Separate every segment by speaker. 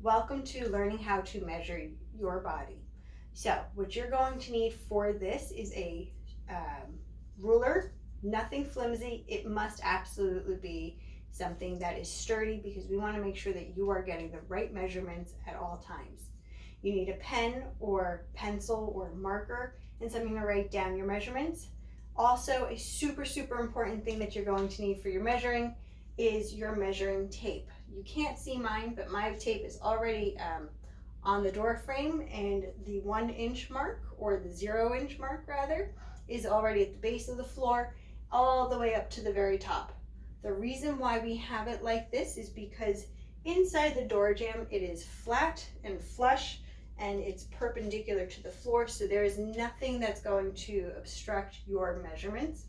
Speaker 1: Welcome to learning how to measure your body. So what you're going to need for this is a ruler, nothing flimsy. It must absolutely be something that is sturdy because we want to make sure that you are getting the right measurements at all times. You need a pen or pencil or marker and something to write down your measurements. Also, a super important thing that you're going to need for your measuring is your measuring tape. You can't see mine, but my tape is already on the door frame, and the 1 inch mark, or the 0 inch mark rather, is already at the base of the floor all the way up to the very top. The reason why we have it like this is because inside the door jamb it is flat and flush and it's perpendicular to the floor, so there is nothing that's going to obstruct your measurements.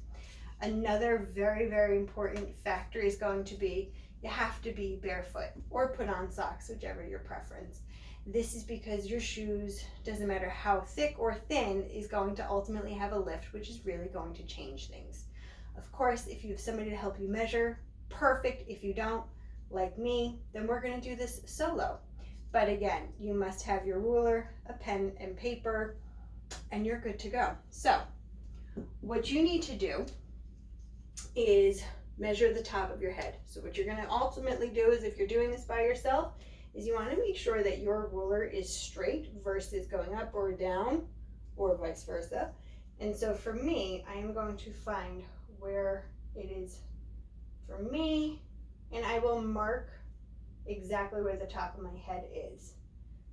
Speaker 1: Another very important factor is going to be you have to be barefoot or put on socks, whichever your preference. This is because your shoes, doesn't matter how thick or thin, is going to ultimately have a lift, which is really going to change things. Of course, if you have somebody to help you measure, perfect. If you don't, like me, then we're going to do this solo. But again, you must have your ruler, a pen and paper, and you're good to go. So what you need to do is measure the top of your head. So what you're going to ultimately do is, if you're doing this by yourself, is you want to make sure that your ruler is straight versus going up or down or vice versa. And so for me, I am going to find where it is for me, and I will mark exactly where the top of my head is.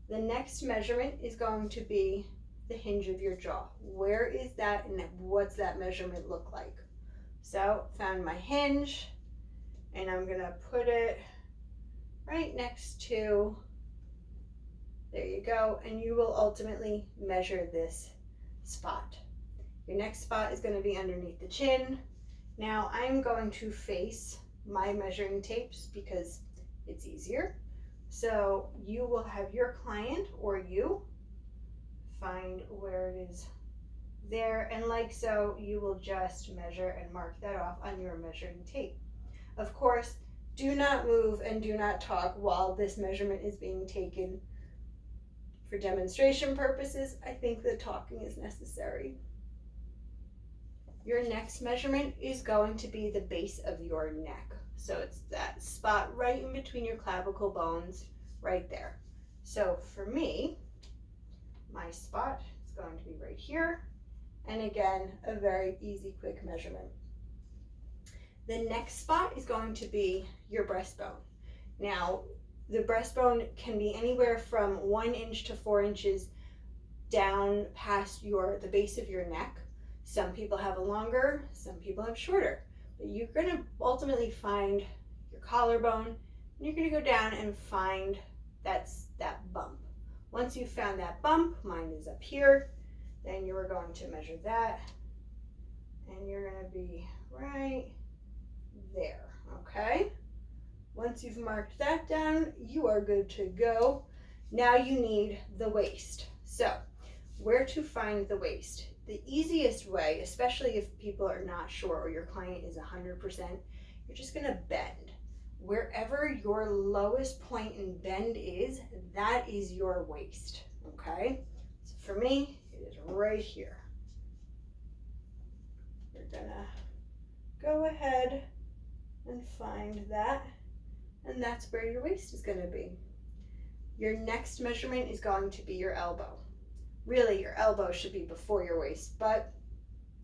Speaker 1: The next measurement is going to be the hinge of your jaw. Where is that, and what's that measurement look like? So found my hinge, and I'm gonna put it right next to, there you go, and you will ultimately measure this spot. Your next spot is going to be underneath the chin. Now I'm going to face my measuring tapes because it's easier. So you will have your client or you find where it is there, and like so, you will just measure and mark that off on your measuring tape. Of course, do not move and do not talk while this measurement is being taken. For demonstration purposes, I think that talking is necessary. Your next measurement is going to be the base of your neck. So it's that spot right in between your clavicle bones, right there. So for me, my spot is going to be right here. And again, a very easy, quick measurement. The next spot is going to be your breastbone. Now, the breastbone can be anywhere from 1 inch to 4 inches down past the base of your neck. Some people have a longer, some people have shorter. But you're going to ultimately find your collarbone, and you're going to go down and find that bump. Once you've found that bump, mine is up here, then you are going to measure that, and you're going to be right there, okay? Once you've marked that down, you are good to go. Now you need the waist. So where to find the waist? The easiest way, especially if people are not sure or your client is 100%, you're just going to bend. Wherever your lowest point in bend is, that is your waist, okay? So for me, it is right here. You're gonna go ahead and find that, and that's where your waist is gonna be. Your next measurement is going to be your elbow. Really, your elbow should be before your waist, but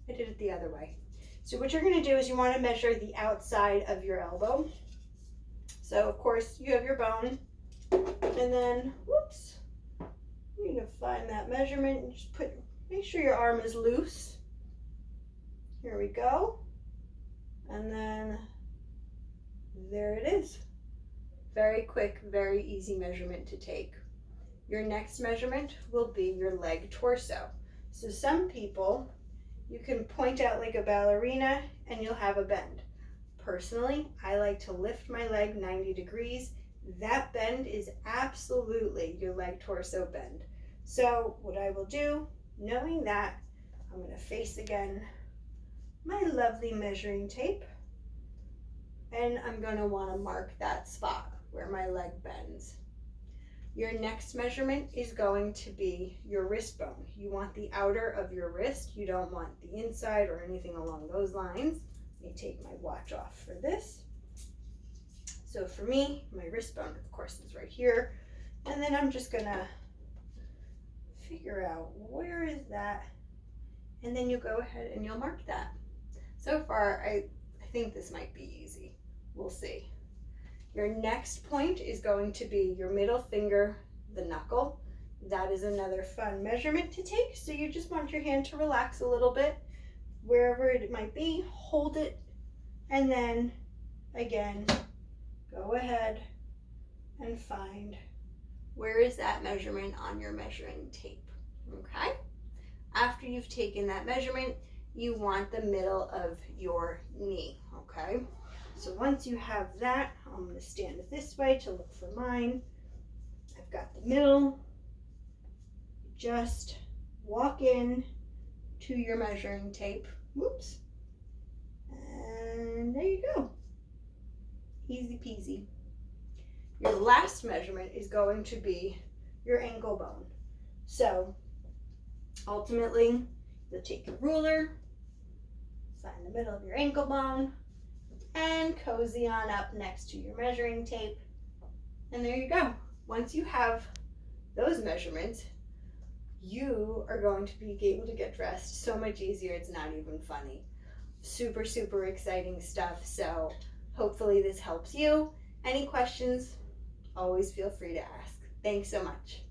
Speaker 1: I did it the other way. So what you're gonna do is you wanna measure the outside of your elbow. So of course you have your bone, and then, whoops, you need to find that measurement and just make sure your arm is loose. Here we go. And then there it is. Very quick, very easy measurement to take. Your next measurement will be your leg torso. So some people, you can point out like a ballerina and you'll have a bend. Personally, I like to lift my leg 90 degrees. That bend is absolutely your leg torso bend. So what I will do, knowing that, I'm going to face again my lovely measuring tape, and I'm going to want to mark that spot where my leg bends. Your next measurement is going to be your wrist bone. You want the outer of your wrist. You don't want the inside or anything along those lines. Let me take my watch off for this. So for me, my wrist bone, of course, is right here. And then I'm just gonna figure out where is that. And then you go ahead and you'll mark that. So far, I think this might be easy. We'll see. Your next point is going to be your middle finger, the knuckle. That is another fun measurement to take. So you just want your hand to relax a little bit, wherever it might be, hold it, and then again, go ahead and find where is that measurement on your measuring tape, okay? After you've taken that measurement, you want the middle of your knee, okay? So once you have that, I'm going to stand it this way to look for mine. I've got the middle. Just walk in to your measuring tape. Whoops. And there you go. Easy peasy. Your last measurement is going to be your ankle bone. So ultimately, you'll take your ruler, find the middle of your ankle bone, and cozy on up next to your measuring tape. And there you go. Once you have those measurements, you are going to be able to get dressed so much easier, it's not even funny. Super, super exciting stuff. So hopefully this helps you. Any questions, always feel free to ask. Thanks so much.